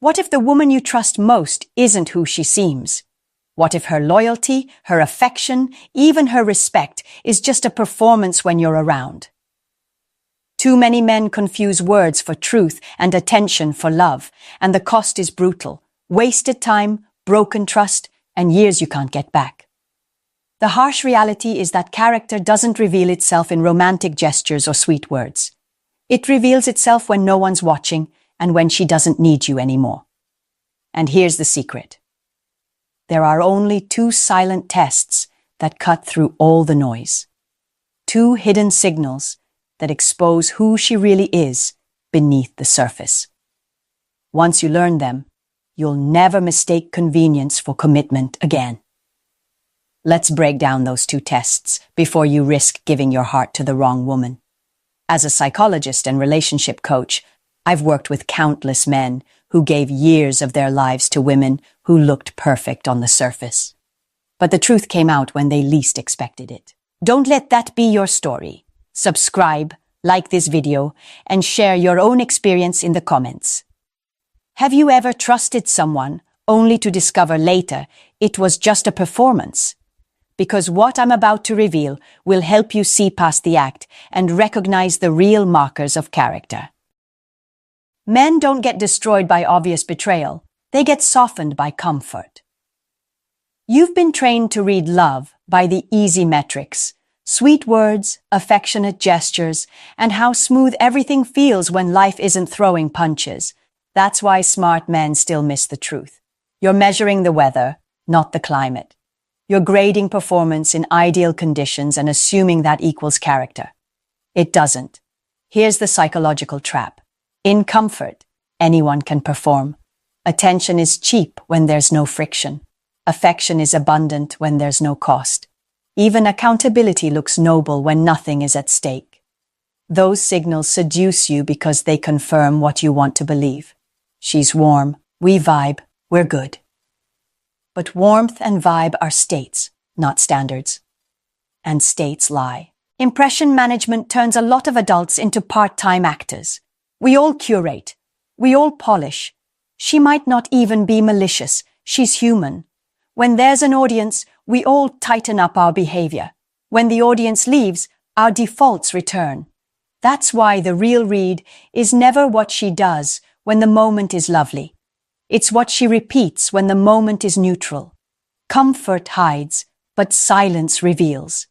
What if the woman you trust most isn't who she seems? What if her loyalty, her affection, even her respect is just a performance when you're around? Too many men confuse words for truth and attention for love, and the cost is brutal. Wasted time, broken trust, and years you can't get back. The harsh reality is that character doesn't reveal itself in romantic gestures or sweet words. It reveals itself when no one's watching and when she doesn't need you anymore. And here's the secret. There are only two silent tests that cut through all the noise. Two hidden signals that expose who she really is beneath the surface. Once you learn them, you'll never mistake convenience for commitment again. Let's break down those two tests before you risk giving your heart to the wrong woman. As a psychologist and relationship coach, I've worked with countless men who gave years of their lives to women who looked perfect on the surface. But the truth came out when they least expected it. Don't let that be your story. Subscribe, like this video, and share your own experience in the comments. Have you ever trusted someone only to discover later it was just a performance? Because what I'm about to reveal will help you see past the act and recognize the real markers of character. Men don't get destroyed by obvious betrayal. They get softened by comfort. You've been trained to read love by the easy metrics, sweet words, affectionate gestures, and how smooth everything feels when life isn't throwing punches. That's why smart men still miss the truth. You're measuring the weather, not the climate. You're grading performance in ideal conditions and assuming that equals character. It doesn't. Here's the psychological trap. In comfort, anyone can perform. Attention is cheap when there's no friction. Affection is abundant when there's no cost. Even accountability looks noble when nothing is at stake. Those signals seduce you because they confirm what you want to believe. She's warm, we vibe, we're good. But warmth and vibe are states, not standards. And states lie. Impression management turns a lot of adults into part-time actors. We all curate. We all polish. She might not even be malicious. She's human. When there's an audience, we all tighten up our behavior. When the audience leaves, our defaults return. That's why the real read is never what she does when the moment is lovely. It's what she repeats when the moment is neutral. Comfort hides, but silence reveals.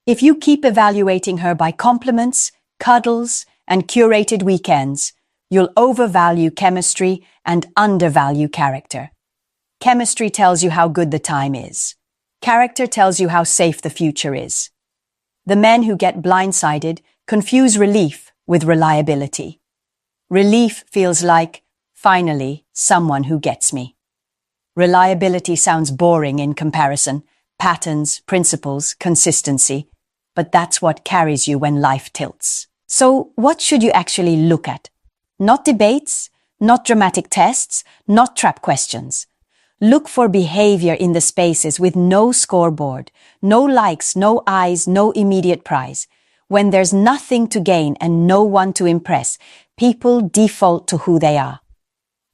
If you keep evaluating her by compliments, cuddles, and curated weekends, you'll overvalue chemistry and undervalue character. Chemistry tells you how good the time is. Character tells you how safe the future is. The men who get blindsided confuse relief with reliability. Relief feels like, finally, someone who gets me. Reliability sounds boring in comparison. Patterns, principles, consistency. But that's what carries you when life tilts. So what should you actually look at? Not debates, not dramatic tests, not trap questions. Look for behavior in the spaces with no scoreboard, no likes, no eyes, no immediate prize. When there's nothing to gain and no one to impress, people default to who they are.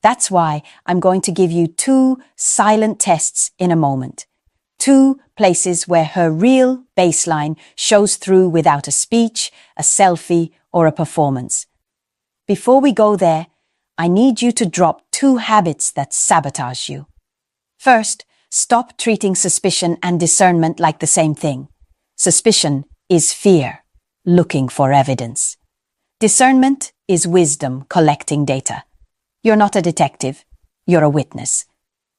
That's why I'm going to give you two silent tests in a moment. Two places where her real baseline shows through without a speech, a selfie, or a performance. Before we go there, I need you to drop two habits that sabotage you. First, stop treating suspicion and discernment like the same thing. Suspicion is fear, looking for evidence. Discernment is wisdom, collecting data. You're not a detective, you're a witness.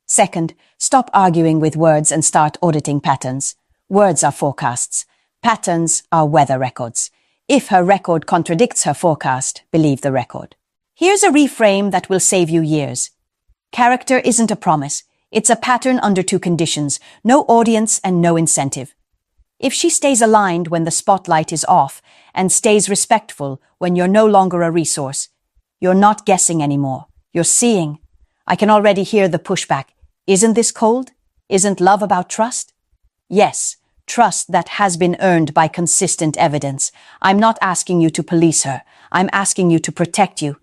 Second, stop arguing with words and start auditing patterns. Words are forecasts. Patterns are weather records. If her record contradicts her forecast, believe the record. Here's a reframe that will save you years. Character isn't a promise. It's a pattern under two conditions, no audience and no incentive. If she stays aligned when the spotlight is off and stays respectful when you're no longer a resource, you're not guessing anymore. You're seeing. I can already hear the pushback. Isn't this cold? Isn't love about trust? Yes, trust that has been earned by consistent evidence. I'm not asking you to police her. I'm asking you to protect you.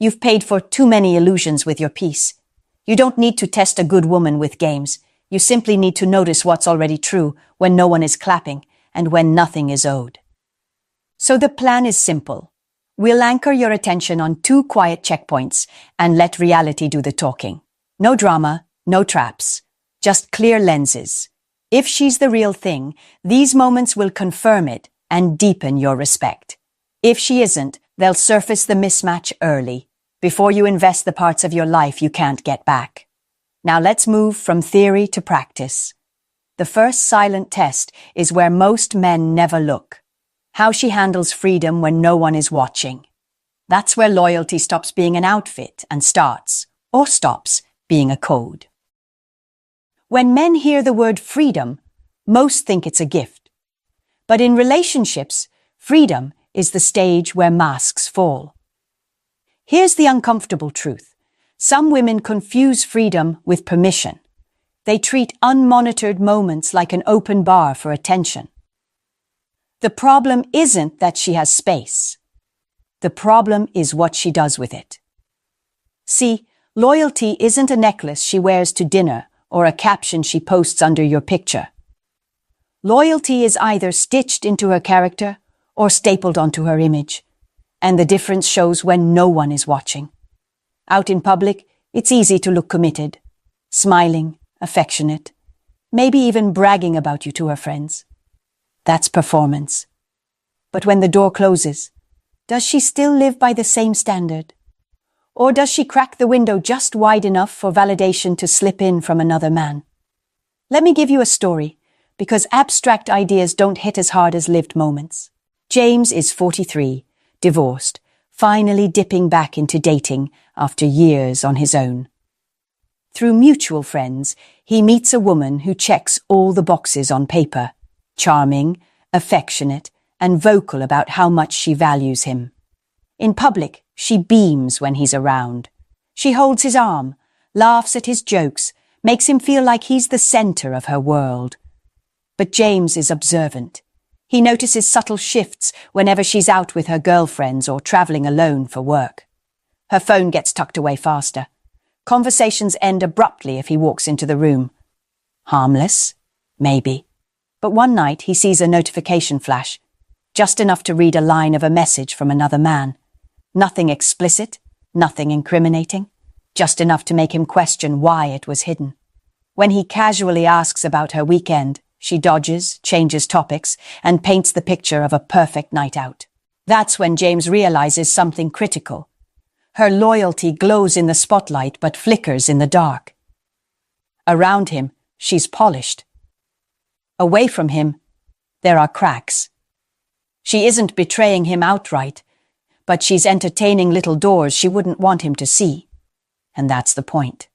You've paid for too many illusions with your piece. You don't need to test a good woman with games. You simply need to notice what's already true when no one is clapping and when nothing is owed. So the plan is simple. We'll anchor your attention on 2 quiet checkpoints and let reality do the talking. No drama, no traps, just clear lenses. If she's the real thing, these moments will confirm it and deepen your respect. If she isn't, they'll surface the mismatch early, before you invest the parts of your life you can't get back. Now let's move from theory to practice. The first silent test is where most men never look. How she handles freedom when no one is watching. That's where loyalty stops being an outfit and starts, or stops, being a code. When men hear the word freedom, most think it's a gift. But in relationships, freedom is the stage where masks fall. Here's the uncomfortable truth. Some women confuse freedom with permission. They treat unmonitored moments like an open bar for attention. The problem isn't that she has space. The problem is what she does with it. See, loyalty isn't a necklace she wears to dinner or a caption she posts under your picture. Loyalty is either stitched into her character or stapled onto her image, and the difference shows when no one is watching. Out in public, it's easy to look committed, smiling, affectionate, maybe even bragging about you to her friends. That's performance. But when the door closes, does she still live by the same standard? Or does she crack the window just wide enough for validation to slip in from another man? Let me give you a story, because abstract ideas don't hit as hard as lived moments. James is 43, divorced, finally dipping back into dating after years on his own. Through mutual friends, he meets a woman who checks all the boxes on paper. Charming, affectionate, and vocal about how much she values him. In public, she beams when he's around. She holds his arm, laughs at his jokes, makes him feel like he's the center of her world. But James is observant. He notices subtle shifts whenever she's out with her girlfriends or traveling alone for work. Her phone gets tucked away faster. Conversations end abruptly if he walks into the room. Harmless? Maybe. But one night he sees a notification flash, just enough to read a line of a message from another man. Nothing explicit, nothing incriminating, just enough to make him question why it was hidden. When he casually asks about her weekend, she dodges, changes topics, and paints the picture of a perfect night out. That's when James realizes something critical. Her loyalty glows in the spotlight but flickers in the dark. Around him, she's polished. Away from him, there are cracks. She isn't betraying him outright, but she's entertaining little doors she wouldn't want him to see. And that's the point.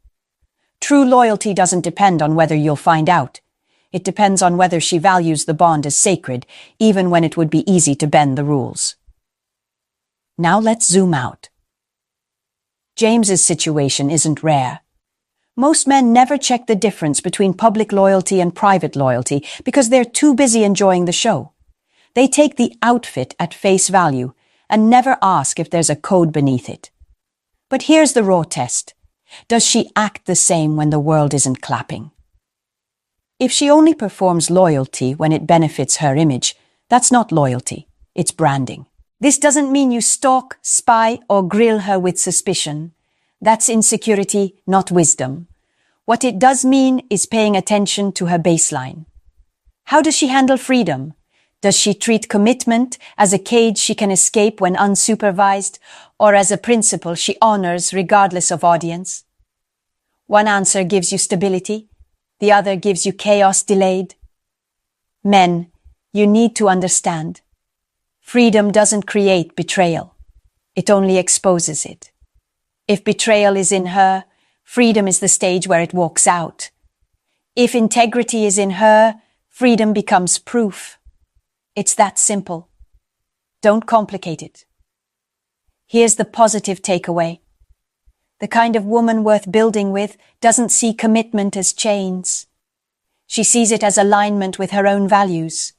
True loyalty doesn't depend on whether you'll find out. It depends on whether she values the bond as sacred, even when it would be easy to bend the rules. Now let's zoom out. James's situation isn't rare. Most men never check the difference between public loyalty and private loyalty because they're too busy enjoying the show. They take the outfit at face value and never ask if there's a code beneath it. But here's the raw test. Does she act the same when the world isn't clapping? If she only performs loyalty when it benefits her image, that's not loyalty, it's branding. This doesn't mean you stalk, spy, or grill her with suspicion. That's insecurity, not wisdom. What it does mean is paying attention to her baseline. How does she handle freedom? Does she treat commitment as a cage she can escape when unsupervised, or as a principle she honors regardless of audience? One answer gives you stability, the other gives you chaos delayed. Men, you need to understand. Freedom doesn't create betrayal. It only exposes it. If betrayal is in her, freedom is the stage where it walks out. If integrity is in her, freedom becomes proof. It's that simple. Don't complicate it. Here's the positive takeaway. The kind of woman worth building with doesn't see commitment as chains. She sees it as alignment with her own values.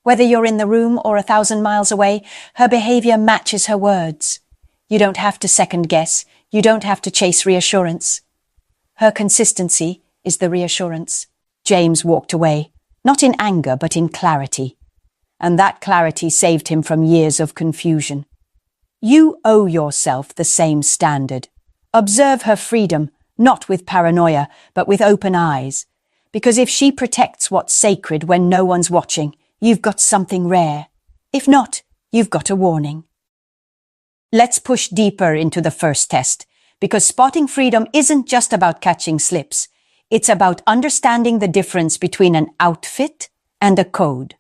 Whether you're in the room or 1,000 miles away, her behavior matches her words. You don't have to second guess. You don't have to chase reassurance. Her consistency is the reassurance. James walked away, not in anger but in clarity. And that clarity saved him from years of confusion. You owe yourself the same standard. Observe her freedom, not with paranoia, but with open eyes. Because if she protects what's sacred when no one's watching, you've got something rare. If not, you've got a warning. Let's push deeper into the first test, because spotting freedom isn't just about catching slips. It's about understanding the difference between an outfit and a code.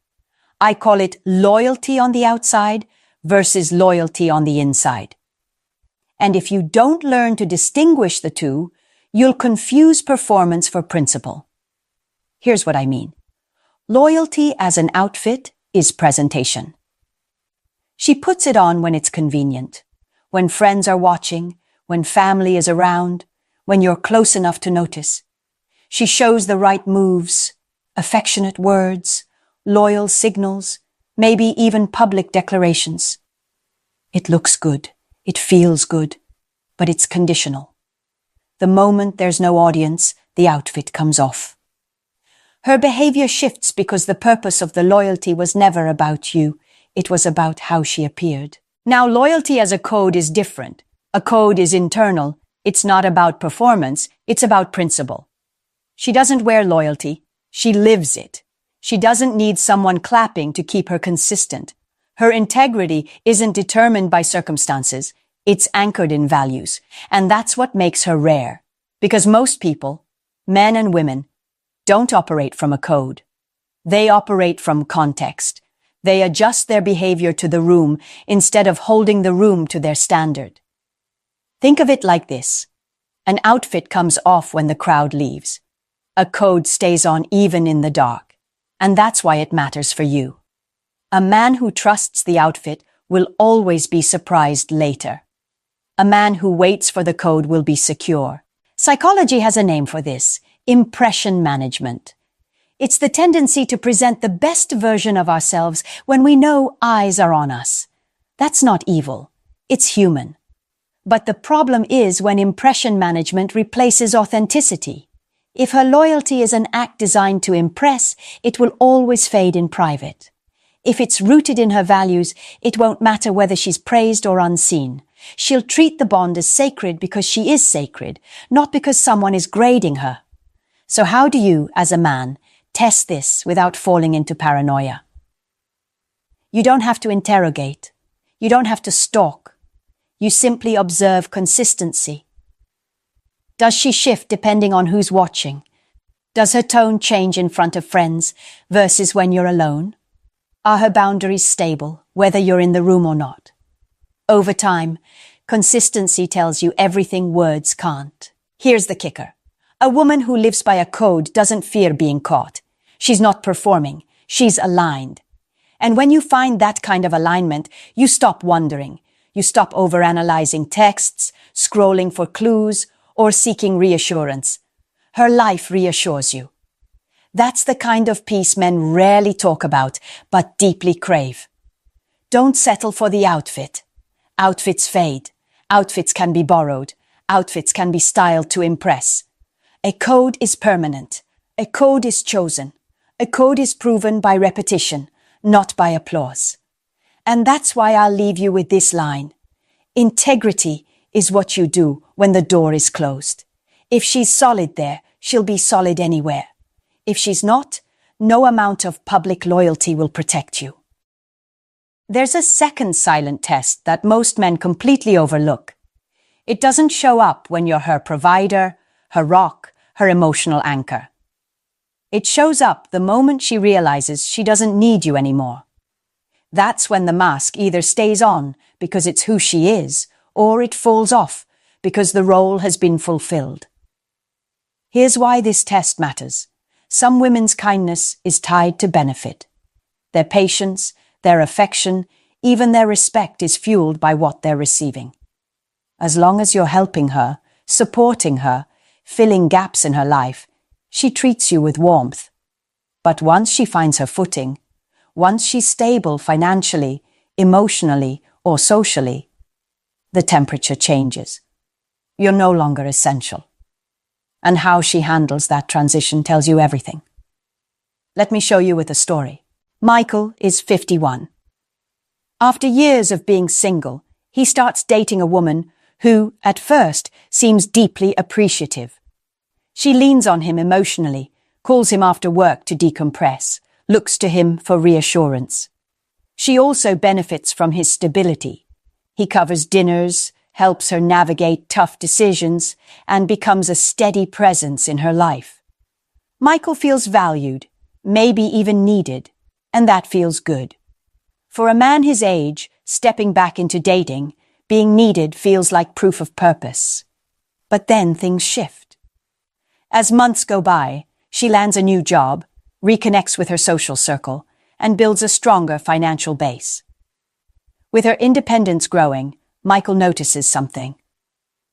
I call it loyalty on the outside versus loyalty on the inside. And if you don't learn to distinguish the two, you'll confuse performance for principle. Here's what I mean. Loyalty as an outfit is presentation. She puts it on when it's convenient, when friends are watching, when family is around, when you're close enough to notice. She shows the right moves, affectionate words, loyal signals, maybe even public declarations. It looks good, it feels good, but it's conditional. The moment there's no audience, the outfit comes off. Her behavior shifts because the purpose of the loyalty was never about you. It was about how she appeared. Now, loyalty as a code is different. A code is internal. It's not about performance. It's about principle. She doesn't wear loyalty. She lives it. She doesn't need someone clapping to keep her consistent. Her integrity isn't determined by circumstances. It's anchored in values. And that's what makes her rare. Because most people, men and women, don't operate from a code. They operate from context. They adjust their behavior to the room instead of holding the room to their standard. Think of it like this. An outfit comes off when the crowd leaves. A code stays on even in the dark. And that's why it matters for you. A man who trusts the outfit will always be surprised later. A man who waits for the code will be secure. Psychology has a name for this: impression management. It's the tendency to present the best version of ourselves when we know eyes are on us. That's not evil. It's human. But the problem is when impression management replaces authenticity. If her loyalty is an act designed to impress, it will always fade in private. If it's rooted in her values, it won't matter whether she's praised or unseen. She'll treat the bond as sacred because she is sacred, not because someone is grading her. So how do you, as a man, test this without falling into paranoia? You don't have to interrogate. You don't have to stalk. You simply observe consistency. Does she shift depending on who's watching? Does her tone change in front of friends versus when you're alone? Are her boundaries stable, whether you're in the room or not? Over time, consistency tells you everything words can't. Here's the kicker. A woman who lives by a code doesn't fear being caught. She's not performing. She's aligned. And when you find that kind of alignment, you stop wondering. You stop overanalyzing texts, scrolling for clues, or seeking reassurance. Her life reassures you. That's the kind of peace men rarely talk about, but deeply crave. Don't settle for the outfit. Outfits fade. Outfits can be borrowed. Outfits can be styled to impress. A code is permanent. A code is chosen. A code is proven by repetition, not by applause. And that's why I'll leave you with this line. Integrity is what you do when the door is closed. If she's solid there, she'll be solid anywhere. If she's not, no amount of public loyalty will protect you. There's a second silent test that most men completely overlook. It doesn't show up when you're her provider, her rock, her emotional anchor. It shows up the moment she realizes she doesn't need you anymore. That's when the mask either stays on because it's who she is, or it falls off because the role has been fulfilled. Here's why this test matters. Some women's kindness is tied to benefit. Their patience, their affection, even their respect is fueled by what they're receiving. As long as you're helping her, supporting her, filling gaps in her life, she treats you with warmth. But once she finds her footing, once she's stable financially, emotionally, or socially, the temperature changes. You're no longer essential. And how she handles that transition tells you everything. Let me show you with a story. Michael is 51. After years of being single, he starts dating a woman who, at first, seems deeply appreciative. She leans on him emotionally, calls him after work to decompress, looks to him for reassurance. She also benefits from his stability. He covers dinners, helps her navigate tough decisions, and becomes a steady presence in her life. Michael feels valued, maybe even needed, and that feels good. For a man his age, stepping back into dating, being needed feels like proof of purpose. But then things shift. As months go by, she lands a new job, reconnects with her social circle, and builds a stronger financial base. With her independence growing, Michael notices something.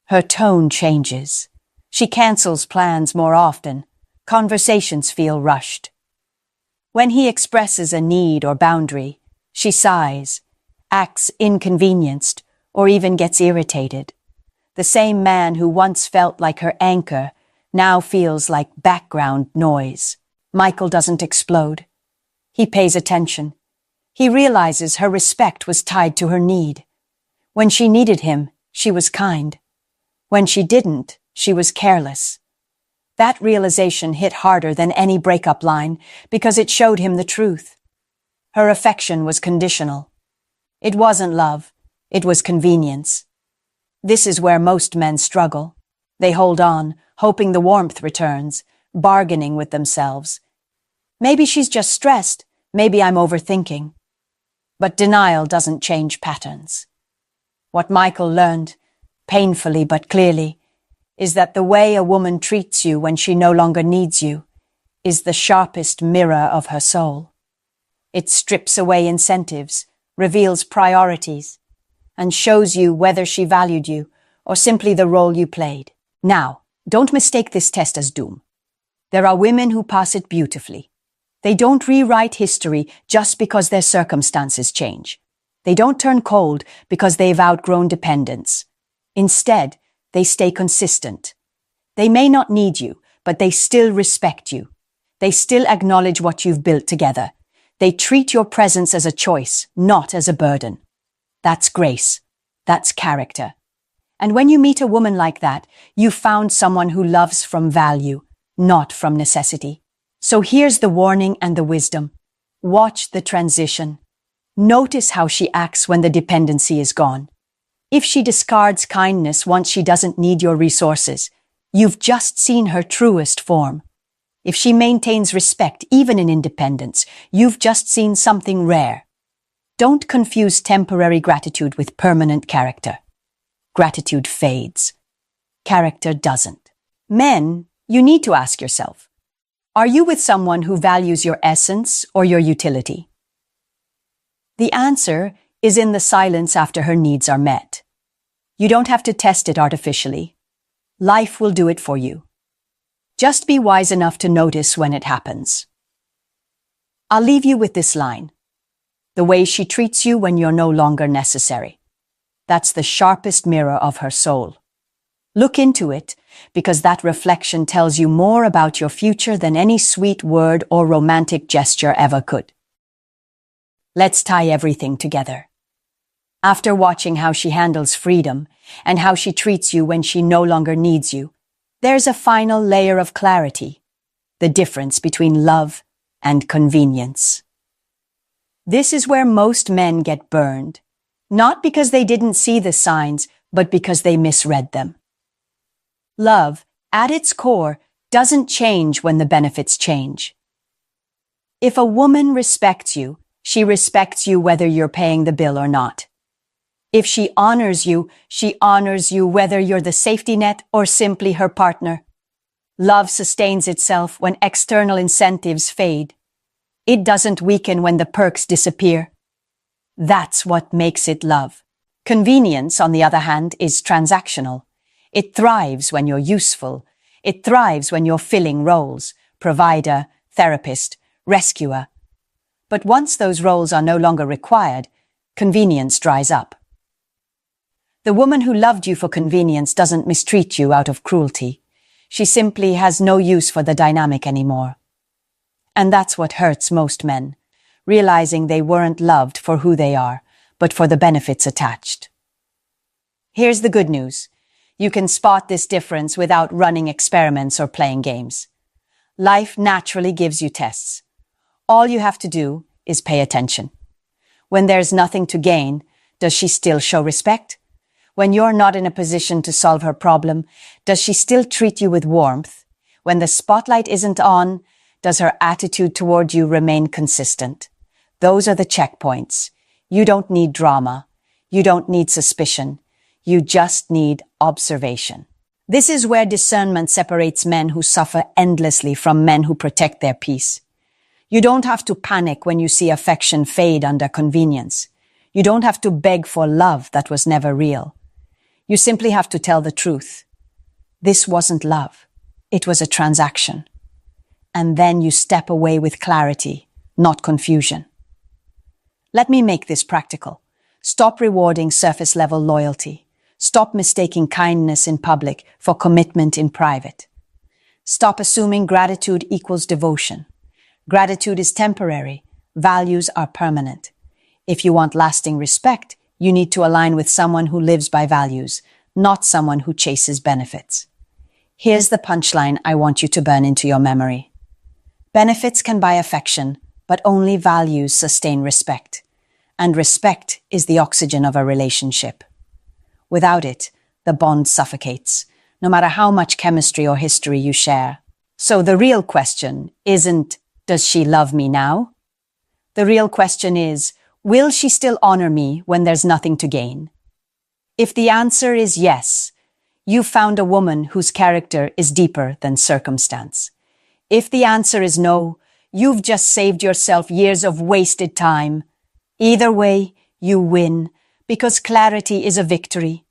Her tone changes. She cancels plans more often. Conversations feel rushed. When he expresses a need or boundary, she sighs, acts inconvenienced, or even gets irritated. The same man who once felt like her anchor now feels like background noise. Michael doesn't explode. He pays attention. He realizes her respect was tied to her need. When she needed him, she was kind. When she didn't, she was careless. That realization hit harder than any breakup line because it showed him the truth. Her affection was conditional. It wasn't love, it was convenience. This is where most men struggle. They hold on, hoping the warmth returns, bargaining with themselves. Maybe she's just stressed, maybe I'm overthinking. But denial doesn't change patterns. What Michael learned, painfully but clearly, is that the way a woman treats you when she no longer needs you is the sharpest mirror of her soul. It strips away incentives, reveals priorities, and shows you whether she valued you or simply the role you played. Now, don't mistake this test as doom. There are women who pass it beautifully. They don't rewrite history just because their circumstances change. They don't turn cold because they've outgrown dependence. Instead, they stay consistent. They may not need you, but they still respect you. They still acknowledge what you've built together. They treat your presence as a choice, not as a burden. That's grace. That's character. And when you meet a woman like that, you've found someone who loves from value, not from necessity. So here's the warning and the wisdom. Watch the transition. Notice how she acts when the dependency is gone. If she discards kindness once she doesn't need your resources, you've just seen her truest form. If she maintains respect even in independence, you've just seen something rare. Don't confuse temporary gratitude with permanent character. Gratitude fades. Character doesn't. Men, you need to ask yourself, are you with someone who values your essence or your utility? The answer is in the silence after her needs are met. You don't have to test it artificially. Life will do it for you. Just be wise enough to notice when it happens. I'll leave you with this line. The way she treats you when you're no longer necessary. That's the sharpest mirror of her soul. Look into it, because that reflection tells you more about your future than any sweet word or romantic gesture ever could. Let's tie everything together. After watching how she handles freedom and how she treats you when she no longer needs you, there's a final layer of clarity, the difference between love and convenience. This is where most men get burned, not because they didn't see the signs, but because they misread them. Love, at its core, doesn't change when the benefits change. If a woman respects you, she respects you whether you're paying the bill or not. If she honors you whether you're the safety net or simply her partner. Love sustains itself when external incentives fade. It doesn't weaken when the perks disappear. That's what makes it love. Convenience, on the other hand, is transactional. It thrives when you're useful. It thrives when you're filling roles, provider, therapist, rescuer. But once those roles are no longer required, convenience dries up. The woman who loved you for convenience doesn't mistreat you out of cruelty. She simply has no use for the dynamic anymore. And that's what hurts most men, realizing they weren't loved for who they are, but for the benefits attached. Here's the good news. You can spot this difference without running experiments or playing games. Life naturally gives you tests. All you have to do is pay attention. When there's nothing to gain, does she still show respect? When you're not in a position to solve her problem, does she still treat you with warmth? When the spotlight isn't on, does her attitude toward you remain consistent? Those are the checkpoints. You don't need drama. You don't need suspicion. You just need observation. This is where discernment separates men who suffer endlessly from men who protect their peace. You don't have to panic when you see affection fade under convenience. You don't have to beg for love that was never real. You simply have to tell the truth. This wasn't love. It was a transaction. And then you step away with clarity, not confusion. Let me make this practical. Stop rewarding surface-level loyalty. Stop mistaking kindness in public for commitment in private. Stop assuming gratitude equals devotion. Gratitude is temporary. Values are permanent. If you want lasting respect, you need to align with someone who lives by values, not someone who chases benefits. Here's the punchline I want you to burn into your memory. Benefits can buy affection, but only values sustain respect. And respect is the oxygen of a relationship. Without it, the bond suffocates, no matter how much chemistry or history you share. So the real question isn't, does she love me now? The real question is, will she still honor me when there's nothing to gain? If the answer is yes, you've found a woman whose character is deeper than circumstance. If the answer is no, you've just saved yourself years of wasted time. Either way, you win, because clarity is a victory.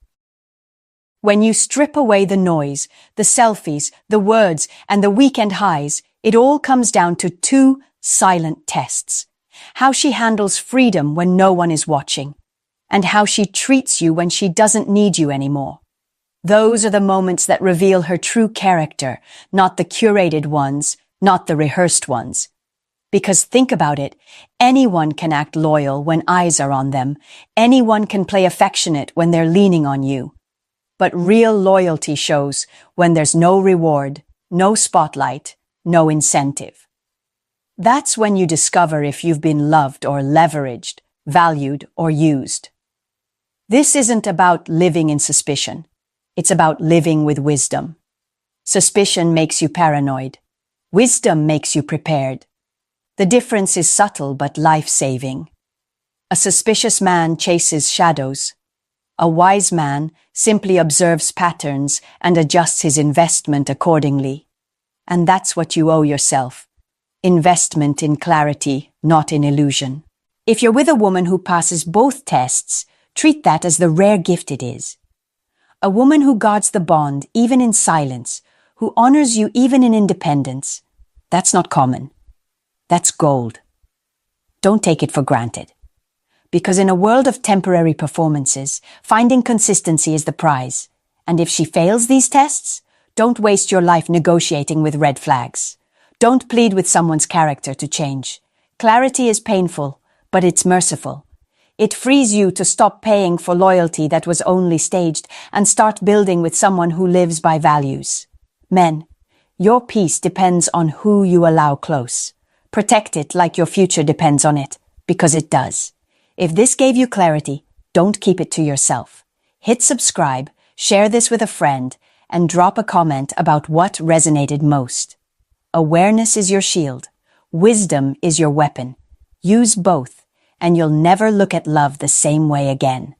When you strip away the noise, the selfies, the words, and the weekend highs, it all comes down to two silent tests. How she handles freedom when no one is watching, and how she treats you when she doesn't need you anymore. Those are the moments that reveal her true character, not the curated ones, not the rehearsed ones. Because think about it, anyone can act loyal when eyes are on them. Anyone can play affectionate when they're leaning on you. But real loyalty shows when there's no reward, no spotlight, no incentive. That's when you discover if you've been loved or leveraged, valued or used. This isn't about living in suspicion. It's about living with wisdom. Suspicion makes you paranoid. Wisdom makes you prepared. The difference is subtle but life-saving. A suspicious man chases shadows. A wise man simply observes patterns and adjusts his investment accordingly. And that's what you owe yourself. Investment in clarity, not in illusion. If you're with a woman who passes both tests, treat that as the rare gift it is. A woman who guards the bond even in silence, who honors you even in independence, that's not common. That's gold. Don't take it for granted. Because in a world of temporary performances, finding consistency is the prize. And if she fails these tests, don't waste your life negotiating with red flags. Don't plead with someone's character to change. Clarity is painful, but it's merciful. It frees you to stop paying for loyalty that was only staged and start building with someone who lives by values. Men, your peace depends on who you allow close. Protect it like your future depends on it, because it does. If this gave you clarity, don't keep it to yourself. Hit subscribe, share this with a friend, and drop a comment about what resonated most. Awareness is your shield. Wisdom is your weapon. Use both, and you'll never look at love the same way again.